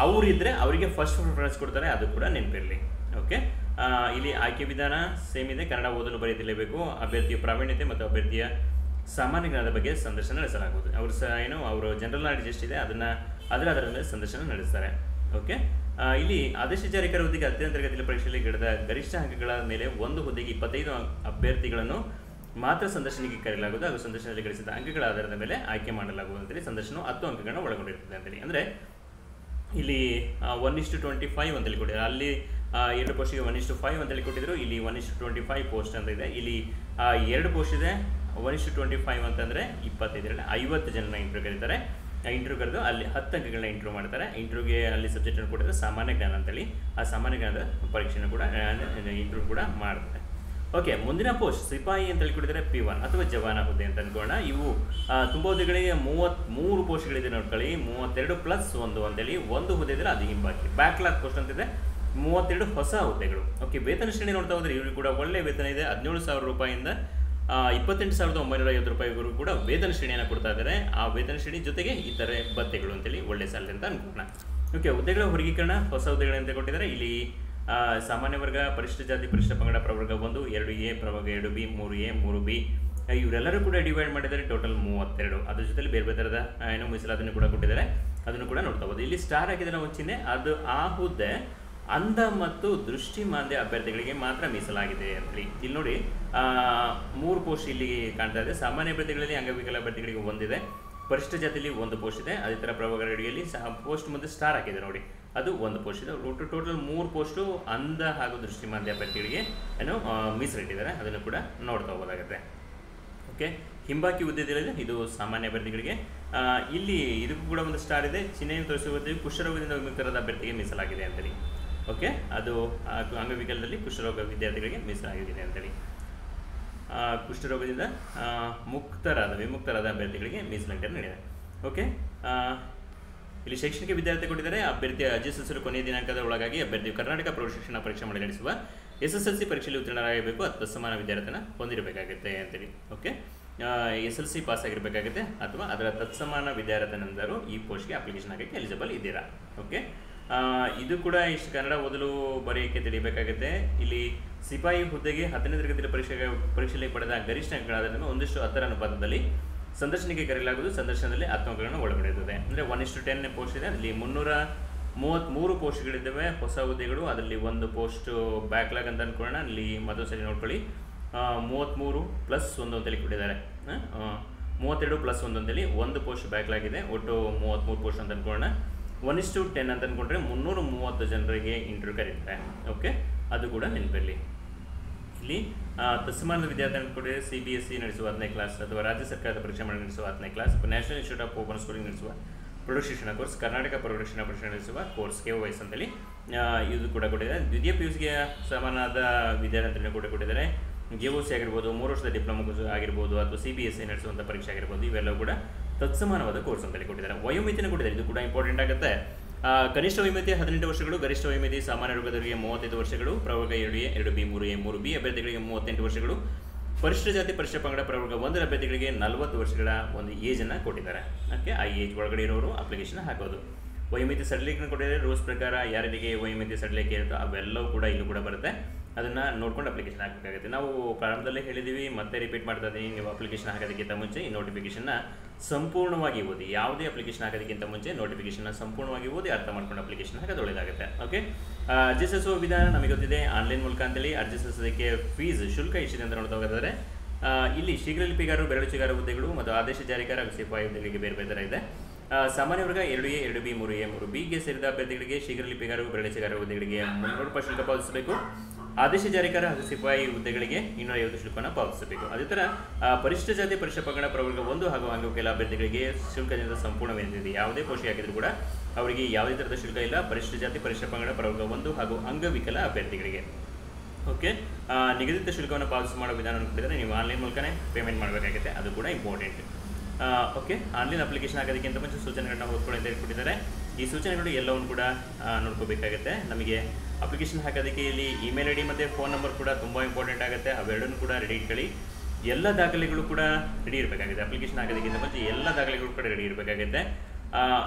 ಅವರಿದ್ದರೆ ಅವರಿಗೆ ಫಸ್ಟ್ ಪ್ರಿಫರೆನ್ಸ್ ಕೊಡ್ತಾರೆ. ಅದು ಕೂಡ ನೆನಪಿರಲಿ. ಓಕೆ, ಇಲ್ಲಿ ಆಯ್ಕೆ ವಿಧಾನ ಸೇಮ್ ಇದೆ. ಕನ್ನಡ ಓದಲು ಬರೆಯಲೇಬೇಕು. ಅಭ್ಯರ್ಥಿಯ ಪ್ರಾವೀಣ್ಯತೆ ಮತ್ತು ಅಭ್ಯರ್ಥಿಯ ಸಾಮಾನ್ಯ ಜ್ಞಾನದ ಬಗ್ಗೆ ಸಂದರ್ಶನ ನಡೆಸಲಾಗುವುದು. ಅವರು ಅವರು ಜನರಲ್ ನಾಲೆಡ್ಜ್ ಎಷ್ಟಿದೆ ಅದರ ಮೇಲೆ ಸಂದರ್ಶನ ನಡೆಸ್ತಾರೆ. ಓಕೆ, ಇಲ್ಲಿ ಆದೇಶ ಜಾರಿಕಾರ ಹುದ್ದೆಗೆ 10ನೇ ತರಗತಿಯಲ್ಲಿ ಪರೀಕ್ಷೆಯಲ್ಲಿ ಗಳಿಸಿದ ಗರಿಷ್ಠ ಅಂಕಗಳ ಮೇಲೆ ಒಂದು ಹುದ್ದೆಗೆ 25 ಅಭ್ಯರ್ಥಿಗಳನ್ನು ಮಾತ್ರ ಸಂದರ್ಶನಕ್ಕೆ ಕರೆಯಲಾಗುವುದು ಹಾಗೂ ಸಂದರ್ಶನದಲ್ಲಿ ಗಳಿಸಿದ ಅಂಕಗಳ ಆಧಾರದ ಮೇಲೆ ಆಯ್ಕೆ ಮಾಡಲಾಗುವುದು ಅಂತೇಳಿ. ಸಂದರ್ಶನ 10 ಅಂಕಗಳನ್ನು ಒಳಗೊಂಡಿರ್ತದೆ ಅಂತೇಳಿ. ಅಂದರೆ ಇಲ್ಲಿ 1:25 ಅಂತೇಳಿ ಕೊಟ್ಟಿದ್ದಾರೆ. ಅಲ್ಲಿ 2 ಪೋಸ್ಟಿಗೆ 1:5 ಅಂತೇಳಿ ಕೊಟ್ಟಿದ್ರು. ಇಲ್ಲಿ 1:25 ಪೋಸ್ಟ್ ಅಂತ ಇದೆ. ಇಲ್ಲಿ 2 ಪೋಸ್ಟ್ ಇದೆ. 1:25 ಅಂತಂದರೆ 25 50 ಜನನ ಇಂಟರ್ವ್ಯೂ ಕರೀತಾರೆ. ಇಂಟರ್ವ್ಯೂ ಕರೆದು ಅಲ್ಲಿ 10 ಅಂಕಗಳನ್ನ ಇಂಟರ್ವ್ಯೂ ಮಾಡ್ತಾರೆ. ಇಂಟರ್ವ್ಯೂಗೆ ಅಲ್ಲಿ ಸಬ್ಜೆಕ್ಟನ್ನು ಕೊಟ್ಟಿದ್ರೆ ಸಾಮಾನ್ಯ ಜ್ಞಾನ ಅಂತೇಳಿ, ಆ ಸಾಮಾನ್ಯ ಜ್ಞಾನದ ಪರೀಕ್ಷೆಯನ್ನು ಕೂಡ ಇಂಟರ್ವ್ಯೂ ಕೂಡ ಮಾಡ್ತಾರೆ. ಓಕೆ, ಮುಂದಿನ ಪೋಸ್ಟ್ ಸಿಪಾಯಿ ಅಂತ ಹೇಳಿಕೊಟ್ಟಿದ್ದಾರೆ P1 ಅಥವಾ ಜವಾನ ಹುದ್ದೆ ಅಂತ ಅನ್ಕೊಳ್ಳೋಣ. ಇವು ತುಂಬ ಹುದ್ದೆಗಳಿಗೆ 33 ಪೋಸ್ಟ್ಗಳಿದೆ ನೋಡ್ಕೊಳ್ಳಿ. 32 + 1 ಅಂತೇಳಿ ಒಂದು ಹುದ್ದೆ ಇದ್ರೆ ಅದು ಹಿಂಬಾಕಿ. ಬ್ಯಾಕ್ಲಾಗ್ ಪೋಸ್ಟ್ ಅಂತಿದೆ 32 ಹೊಸ ಹುದ್ದೆಗಳು. ಓಕೆ, ವೇತನ ಶ್ರೇಣಿ ನೋಡ್ತಾ ಹೋದ್ರೆ ಇವ್ರಿಗೆ ಕೂಡ ಒಳ್ಳೆ ವೇತನ ಇದೆ. 17,000 ರೂಪಾಯಿಂದ 28,950 ರೂಪಾಯಿವರೆಗೂ ಕೂಡ ವೇತನ ಶ್ರೇಣಿಯನ್ನು ಕೊಡ್ತಾ ಇದ್ದಾರೆ. ಆ ವೇತನ ಶ್ರೇಣಿ ಜೊತೆಗೆ ಇತರೆ ಭತ್ಯೆಗಳು ಅಂತೇಳಿ ಒಳ್ಳೆ ಸ್ಯಾಲರಿ ಅಂತ ಅನ್ಕೋಣ. ಓಕೆ, ಹುದ್ದೆಗಳ ವರ್ಗೀಕರಣ ಹೊಸ ಹುದ್ದೆಗಳಂತ ಕೊಟ್ಟಿದ್ದಾರೆ. ಇಲ್ಲಿ ಸಾಮಾನ್ಯ ವರ್ಗ, ಪರಿಶಿಷ್ಟ ಜಾತಿ, ಪರಿಶಿಷ್ಟ ಪಂಗಡ, ಪ್ರವರ್ಗ 1, 2A, ಪ್ರವರ್ಗ 2B, 3A, 3B ಇವರೆಲ್ಲರೂ ಕೂಡ ಡಿವೈಡ್ ಮಾಡಿದ್ದಾರೆ. ಟೋಟಲ್ 32. ಅದ್ರ ಜೊತೆಲಿ ಬೇರೆ ಬೇರೆ ಥರದ ಏನೋ ಮೀಸಲಾತಿಯನ್ನು ಕೂಡ ಕೊಟ್ಟಿದ್ದಾರೆ. ಅದನ್ನು ಕೂಡ ನೋಡ್ತಾ ಹೋಗೋದು. ಇಲ್ಲಿ ಸ್ಟಾರ್ ಹಾಕಿದ್ರೆ ನಾವು ಚಿಹ್ನೆ, ಅದು ಆ ಹುದ್ದೆ ಅಂಧ ಮತ್ತು ದೃಷ್ಟಿಮಾಂದ್ಯ ಅಭ್ಯರ್ಥಿಗಳಿಗೆ ಮಾತ್ರ ಮೀಸಲಾಗಿದೆ ಅಂತೇಳಿ. ಇಲ್ಲಿ ನೋಡಿ 3 ಪೋಸ್ಟ್ ಇಲ್ಲಿ ಕಾಣ್ತಾ ಇದೆ. ಸಾಮಾನ್ಯ ಅಭ್ಯರ್ಥಿಗಳಲ್ಲಿ ಅಂಗವಿಕಲ ಅಭ್ಯರ್ಥಿಗಳಿಗೆ ಒಂದಿದೆ, ಪರಿಶಿಷ್ಟ ಜಾತಿಯಲ್ಲಿ 1 ಪೋಸ್ಟ್ ಇದೆ. ಅದೇ ಥರ ಪ್ರವರ್ಗ ಅಡಿಯಲ್ಲಿ ಪೋಸ್ಟ್ ಮುಂದೆ ಸ್ಟಾರ್ ಹಾಕಿದೆ ನೋಡಿ, ಅದು 1 ಪೋಸ್ಟ್ ಇದೆ. ಟೋಟಲ್ 3 ಪೋಸ್ಟು ಅಂಧ ಹಾಗೂ ದೃಷ್ಟಿಮಾಂದ್ಯ ಅಭ್ಯರ್ಥಿಗಳಿಗೆ ಏನೋ ಮೀಸಲಿಟ್ಟಿದ್ದಾರೆ. ಅದನ್ನು ಕೂಡ ನೋಡ್ತಾ ಹೋಗೋದಾಗುತ್ತೆ. ಓಕೆ, ಹಿಂಬಾಕಿ ಹುದ್ದೆಗಳಿದೆ, ಇದು ಸಾಮಾನ್ಯ ಅಭ್ಯರ್ಥಿಗಳಿಗೆ. ಇಲ್ಲಿ ಇದಕ್ಕೂ ಕೂಡ ಒಂದು ಸ್ಟಾರ್ ಇದೆ. ಚಿಹ್ನೆಯನ್ನು ತೋರಿಸುವ ಕುಷ್ಠರೋಗದಿಂದ ವಿಮುಕ್ತರಾದ ಅಭ್ಯರ್ಥಿಗೆ ಮೀಸಲಾಗಿದೆ ಅಂತೇಳಿ. ಓಕೆ, ಅದು ಅಂಗವಿಕಲದಲ್ಲಿ ಕುಷ್ಠರೋಗ ವಿದ್ಯಾರ್ಥಿಗಳಿಗೆ ಮೀಸಲಾಗಿದೆ ಅಂತೇಳಿ. ಕುಷ್ಠರೋಗದಿಂದ ವಿಮುಕ್ತರಾದ ಅಭ್ಯರ್ಥಿಗಳಿಗೆ ಮೀಸಲಾತಿಯನ್ನು ನೀಡಿದೆ. ಓಕೆ, ಇಲ್ಲಿ ಶೈಕ್ಷಣಿಕ ವಿದ್ಯಾರ್ಥಿ ಕೊಟ್ಟಿದ್ದಾರೆ. ಅಭ್ಯರ್ಥಿಯ ಅರ್ಜಿ ಸಲ್ಲಿಸಲು ಕೊನೆಯ ದಿನಾಂಕದ ಒಳಗಾಗಿ ಅಭ್ಯರ್ಥಿಯು ಕರ್ನಾಟಕ ಪ್ರೌಢಶಿಕ್ಷಣ ಪರೀಕ್ಷೆ ಮಂಡಳಿ ನಡೆಸುವ SSLC ಪರೀಕ್ಷೆಯಲ್ಲಿ ಉತ್ತೀರ್ಣರಾಗಬೇಕು ಅಥವಾ ಸಮಾನ ವಿದ್ಯಾರ್ಥಿನ ಹೊಂದಿರಬೇಕಾಗುತ್ತೆ ಅಂತೇಳಿ. ಓಕೆ, SSLC ಪಾಸ್ ಆಗಿರಬೇಕಾಗುತ್ತೆ ಅಥವಾ ಅದರ ತತ್ಸಮಾನ ವಿದ್ಯಾರ್ಥಿನೆಂದರು ಈ ಪೋಸ್ಟ್ಗೆ ಅಪ್ಲಿಕೇಶನ್ ಹಾಕಕ್ಕೆ ಎಲಿಜಿಬಲ್ ಇದ್ದೀರಾ. ಓಕೆ, ಇದು ಕೂಡ ಇಷ್ಟು ಕನ್ನಡ ಓದಲು ಬರೆಯೋಕ್ಕೆ ತಿಳಿಯಬೇಕಾಗುತ್ತೆ. ಇಲ್ಲಿ ಸಿಪಾಯಿ ಹುದ್ದೆಗೆ 10ನೇ ತರಗತಿ ಪರೀಕ್ಷೆಯಲ್ಲಿ ಪಡೆದ ಗರಿಷ್ಠ ಅಂಕಗಳಾದ ಒಂದಿಷ್ಟು 10ರ ಅನುಪಾತದಲ್ಲಿ ಸಂದರ್ಶನಕ್ಕೆ ಕರೆಯಲಾಗುವುದು. ಸಂದರ್ಶನದಲ್ಲಿ 10 ಅಂಕಗಳನ್ನು ಒಳಗೊಂಡಿರುತ್ತದೆ. ಅಂದರೆ 1:10 ಪೋಸ್ಟ್ ಇದೆ. ಅಲ್ಲಿ 333 ಪೋಸ್ಟ್ಗಳಿದ್ದಾವೆ ಹೊಸ ಹುದ್ದೆಗಳು. ಅದರಲ್ಲಿ 1 ಪೋಸ್ಟ್ ಬ್ಯಾಕ್ಲಾಗ್ ಅಂತ ಅಂದ್ಕೊಳ್ಳೋಣ. ಅಲ್ಲಿ ಮೊದಲು ಸರಿ ನೋಡ್ಕೊಳ್ಳಿ, 33 + 1 ಅಂತೇಳಿ ಕೊಟ್ಟಿದ್ದಾರೆ. 32 + 1 ಅಂತೇಳಿ 1 ಪೋಸ್ಟ್ ಬ್ಯಾಕ್ಲಾಗ್ ಇದೆ. ಒಟ್ಟು 33 ಪೋಸ್ಟ್ ಅಂತ ಅಂದ್ಕೊಳ್ಳೋಣ. 1:10 ಅಂತ ಅಂದ್ಕೊಂಡ್ರೆ 330 ಜನರಿಗೆ ಇಂಟರ್ವ್ಯೂ ಕರೀತಾರೆ. ಓಕೆ, ಅದು ಕೂಡ ನೆನಪಿರಲಿ. ಇಲ್ಲಿ ತತ್ಸಮಾನದ ವಿದ್ಯಾರ್ಥಿ ಅಂದ್ಕೊಂಡ್ರೆ CBSE ನಡೆಸುವ 10ನೇ ಕ್ಲಾಸ್ ಅಥವಾ ರಾಜ್ಯ ಸರ್ಕಾರದ ಪರೀಕ್ಷೆ ಮಂಡಳಿ ನಡೆಸುವ 10ನೇ class, national institute of open schooling ನಡೆಸುವ ಪ್ರೌಢಶಿಕ್ಷಣ ಕೋರ್ಸ್, ಕರ್ನಾಟಕ ಪ್ರೌಢಶಿಕ್ಷಣ ಪರೀಕ್ಷೆ ನಡೆಸುವ ಕೋರ್ಸ್ KOS ಅಂತೇಳಿ ಇದು ಕೂಡ ಕೊಟ್ಟಿದ್ದಾರೆ. ದ್ವಿತೀಯ PUCಗೆ ಸಮಾನವಾದ ವಿದ್ಯಾರ್ಥಿಗಳನ್ನು ಕೂಡ ಕೊಟ್ಟಿದ್ದಾರೆ. JOC ಆಗಿರ್ಬೋದು, 3 ವರ್ಷದ ಡಿಪ್ಲೊಮಾ ಆಗಿರ್ಬೋದು, ಅಥವಾ CBSE ನಡೆಸುವಂಥ ಪರೀಕ್ಷೆ ಆಗಿರ್ಬೋದು, ಇವೆಲ್ಲವೂ ಕೂಡ ತತ್ಸಮಾನವಾದ ಕೋರ್ಸ್ ಅಂತೇಳಿ ಕೊಟ್ಟಿದ್ದಾರೆ. ವಯೋಮಿತಿಯನ್ನು ಕೊಟ್ಟಿದ್ದಾರೆ. ಇದು ಕೂಡ ಇಂಪಾರ್ಟೆಂಟ್ ಆಗುತ್ತೆ. ಕನಿಷ್ಠ ವಯೋಮಿತಿ 18 ವರ್ಷಗಳು, ಗರಿಷ್ಠ ವಯೋಮಿತಿ ಸಾಮಾನ್ಯ ವರ್ಗದವರಿಗೆ 35 ವರ್ಷಗಳು, ಪ್ರವರ್ಗ 2A, 2B, 3A, 3B ಅಭ್ಯರ್ಥಿಗಳಿಗೆ 38 ವರ್ಷಗಳು, ಪರಿಶಿಷ್ಟ ಜಾತಿ, ಪರಿಶಿಷ್ಟ ಪಂಗಡ, ಪ್ರವರ್ಗ 1ರ ಅಭ್ಯರ್ಥಿಗಳಿಗೆ 40 ವರ್ಷಗಳ ಒಂದು ಏಜನ್ನು ಕೊಟ್ಟಿದ್ದಾರೆ. ಓಕೆ, ಆ ಏಜ್ ಒಳಗಡೆ ಇರೋರು ಅಪ್ಲಿಕೇಶನ್ ಹಾಕೋದು. ವಯೋಮಿತಿ ಸಡಿಲಿಕೆಯನ್ನು ಕೊಟ್ಟಿದ್ದಾರೆ. ರೂಲ್ಸ್ ಪ್ರಕಾರ ಯಾರಿಗೆ ವಯೋಮಿತಿ ಸಡಿಲಿಕೆ ಇರುತ್ತೋ ಅವೆಲ್ಲವೂ ಕೂಡ ಇಲ್ಲೂ ಕೂಡ ಬರುತ್ತೆ. ಅದನ್ನು ನೋಡ್ಕೊಂಡು ಅಪ್ಲಿಕೇಶನ್ ಹಾಕಬೇಕಾಗುತ್ತೆ. ನಾವು ಪ್ರಾರಂಭದಲ್ಲೇ ಹೇಳಿದ್ದೀವಿ, ಮತ್ತೆ ರಿಪೀಟ್ ಮಾಡ್ತಾ ಇದ್ದೀನಿ, ನೀವು ಅಪ್ಲಿಕೇಶನ್ ಹಾಕೋದಕ್ಕಿಂತ ಮುಂಚೆ ಈ ನೋಟಿಫಿಕೇಷನ್ನ ಸಂಪೂರ್ಣವಾಗಿ ಓದಿ. ಯಾವುದೇ ಅಪ್ಲಿಕೇಶನ್ ಹಾಕೋದಕ್ಕಿಂತ ಮುಂಚೆ ನೋಟಿಫಿಕೇಷನ್ನ ಸಂಪೂರ್ಣವಾಗಿ ಓದಿ ಅರ್ಥ ಮಾಡ್ಕೊಂಡು ಅಪ್ಲಿಕೇಶನ್ ಹಾಕೋದು ಒಳ್ಳೆಯದಾಗುತ್ತೆ. ಓಕೆ, ಅರ್ಜಿ ಸಲ್ಲಿಸುವ ವಿಧಾನ ನಮಗೆ ಗೊತ್ತಿದೆ, ಆನ್ಲೈನ್ ಮೂಲಕ ಅಂತೇಳಿ. ಅರ್ಜಿ ಸಲ್ಲಿಸೋದಕ್ಕೆ ಫೀಸ್ ಶುಲ್ಕ ಎಷ್ಟಿದೆ ಅಂತ ನೋಡ್ತಾ ಹೋಗೋದಾದರೆ ಇಲ್ಲಿ ಶೀಘ್ರಲಿಪಿಗಾರರು, ಬೆರಳುಚಿಗಾರ ಹುದ್ದೆಗಳು ಮತ್ತು ಆದೇಶ ಜಾರಿಗಾರ ಹಾಗೂ ಸಿಪಾಯಿ ಹುದ್ದೆಗಳಿಗೆ ಬೇರೆ ಬೇರೆ ಥರ ಇದೆ. ಸಾಮಾನ್ಯ ವರ್ಗ 2A, 2B, 3A, 3Bಗೆ ಸೇರಿದ ಅಭ್ಯರ್ಥಿಗಳಿಗೆ ಶೀಘ್ರಲಿಪಿಗಾರರು, ಬೆರಳುಚಿಗಾರ ಹುದ್ದೆಗಳಿಗೆ 300 ರೂಪಾಯಿ ಶುಲ್ಕ ಪಾವತಿಸಬೇಕು. ಆದೇಶ ಜಾರಿಗಾರ ಹಾಗೂ ಸಿಪಾಯಿ ಹುದ್ದೆಗಳಿಗೆ 250 ಶುಲ್ಕವನ್ನು ಪಾವತಿಸಬೇಕು. ಅದೇ ಥರ ಪರಿಶಿಷ್ಟ ಜಾತಿ, ಪರಿಶಿಷ್ಟ ಪಂಗಡ, ಪ್ರವರ್ಗ 1 ಹಾಗೂ ಅಂಗವಿಕಲ ಅಭ್ಯರ್ಥಿಗಳಿಗೆ ಶುಲ್ಕದಿಂದ ಸಂಪೂರ್ಣವೇನಿದೆ. ಯಾವುದೇ ಪೋಸ್ಟ್ ಹಾಕಿದ್ರು ಕೂಡ ಅವರಿಗೆ ಯಾವುದೇ ಥರದ ಶುಲ್ಕ ಇಲ್ಲ. ಪರಿಶಿಷ್ಟ ಜಾತಿ, ಪರಿಶಿಷ್ಟ ಪಂಗಡ, ಪ್ರವರ್ಗ 1 ಹಾಗೂ ಅಂಗವಿಕಲ ಅಭ್ಯರ್ಥಿಗಳಿಗೆ. ಓಕೆ, ನಿಗದಿತ ಶುಲ್ಕವನ್ನು ಪಾವತಿ ಮಾಡೋ ವಿಧಾನವನ್ನು ಕೊಟ್ಟಿದ್ದಾರೆ. ನೀವು ಆನ್ಲೈನ್ ಮೂಲಕನೇ ಪೇಮೆಂಟ್ ಮಾಡಬೇಕಾಗುತ್ತೆ. ಅದು ಕೂಡ ಇಂಪಾರ್ಟೆಂಟ್. ಓಕೆ, ಆನ್ಲೈನ್ ಅಪ್ಲಿಕೇಶನ್ ಹಾಕೋದಕ್ಕಿಂತ ಮುಂಚೆ ಸೂಚನೆಗಳನ್ನ ಓದ್ಕೊಳ್ಳಿ ಅಂತ ಹೇಳ್ಕೊಟ್ಟಿದ್ದಾರೆ. ಈ ಸೂಚನೆಗಳು ಎಲ್ಲವನ್ನು ಕೂಡ ನೋಡ್ಕೋಬೇಕಾಗುತ್ತೆ. ನಮಗೆ ಅಪ್ಲಿಕೇಶನ್ ಹಾಕೋದಕ್ಕೆ ಇಲ್ಲಿ ಇಮೇಲ್ ID ಮತ್ತು ಫೋನ್ ನಂಬರ್ ಕೂಡ ತುಂಬ ಇಂಪಾರ್ಟೆಂಟ್ ಆಗುತ್ತೆ. ಅವೆರಡನ್ನೂ ಕೂಡ ರೆಡಿ ಇಟ್ಕೊಳ್ಳಿ. ಎಲ್ಲ ದಾಖಲೆಗಳು ಕೂಡ ರೆಡಿ ಇರಬೇಕಾಗುತ್ತೆ. ಅಪ್ಲಿಕೇಶನ್ ಹಾಕೋದಕ್ಕಿಂತ ಮುಂಚೆ ಎಲ್ಲ ದಾಖಲೆಗಳು ಕೂಡ ರೆಡಿ ಇರಬೇಕಾಗುತ್ತೆ.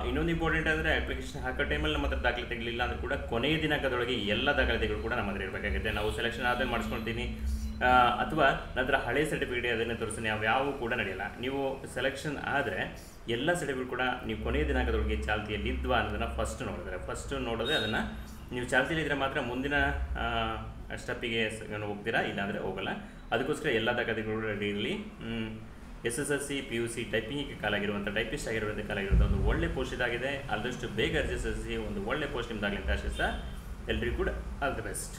ಇನ್ನೊಂದು ಇಂಪಾರ್ಟೆಂಟ್ ಅಂದರೆ ಅಪ್ಲಿಕೇಶನ್ ಹಾಕೋ ಟೈಮಲ್ಲಿ ನಮ್ಮ ಹತ್ರ ದಾಖಲೆ ತೆಗಲಿಲ್ಲ ಅಂದರೂ ಕೂಡ ಕೊನೆಯ ದಿನಾಂಕದೊಳಗೆ ಎಲ್ಲ ದಾಖಲೆಗಳು ಕೂಡ ನಮ್ಮ ಹತ್ರ ಇರಬೇಕಾಗುತ್ತೆ. ನಾವು ಸೆಲೆಕ್ಷನ್ ಆದ್ಮೇಲೆ ಮಾಡಿಸ್ಕೊಳ್ತೀನಿ ಅಥವಾ ನಂತರ ಹಳೆ ಸರ್ಟಿಫಿಕೇಟ್ ಅದನ್ನು ತೋರಿಸ್ತೀನಿ, ಯಾವೂ ಕೂಡ ನಡೆಯಲ್ಲ. ನೀವು ಸೆಲೆಕ್ಷನ್ ಆದರೆ ಎಲ್ಲ ಸರ್ಟಿಫಿಕೇಟ್ ಕೂಡ ನೀವು ಕೊನೆಯ ದಿನಾಂಕದೊಳಗೆ ಚಾಲ್ತಿಯಲ್ಲಿದ್ವಾ ಅನ್ನೋದನ್ನು ಫಸ್ಟ್ ನೋಡಿದ್ರೆ ಅದನ್ನು ನೀವು ಚಾಲ್ತಿಯಲ್ಲಿದ್ದರೆ ಮಾತ್ರ ಮುಂದಿನ ಸ್ಟೆಪ್ಪಿಗೆ ಹೋಗ್ತೀರಾ, ಇಲ್ಲಾಂದರೆ ಹೋಗಲ್ಲ. ಅದಕ್ಕೋಸ್ಕರ ಎಲ್ಲ ದಾಖಲೆಗಳು ರೆಡಿ ಇರಲಿ. SSLC, PUC ಟೈಪಿಂಗಿಗೆ ಕಾಲಾಗಿರುವಂಥ, ಟೈಪಿಸ್ಟ್ ಆಗಿರುವಂಥ ಕಾಲಾಗಿರುವಂಥ ಒಂದು ಒಳ್ಳೆ ಪೋಸ್ಟ್ ಇದಾಗಿದೆ. ಆದಷ್ಟು ಬೇಗ ಅರ್ಜಿ ಸಲ್ಲಿಸಿ ಒಂದು ಒಳ್ಳೆ ಪೋಸ್ಟ್ ನಿಮ್ದಾಗಲಿ ಅಂತ ಆಶಿಸ್ತಾ ಎಲ್ರಿಗೂ ಕೂಡ ಆಲ್ ದಿ ಬೆಸ್ಟ್.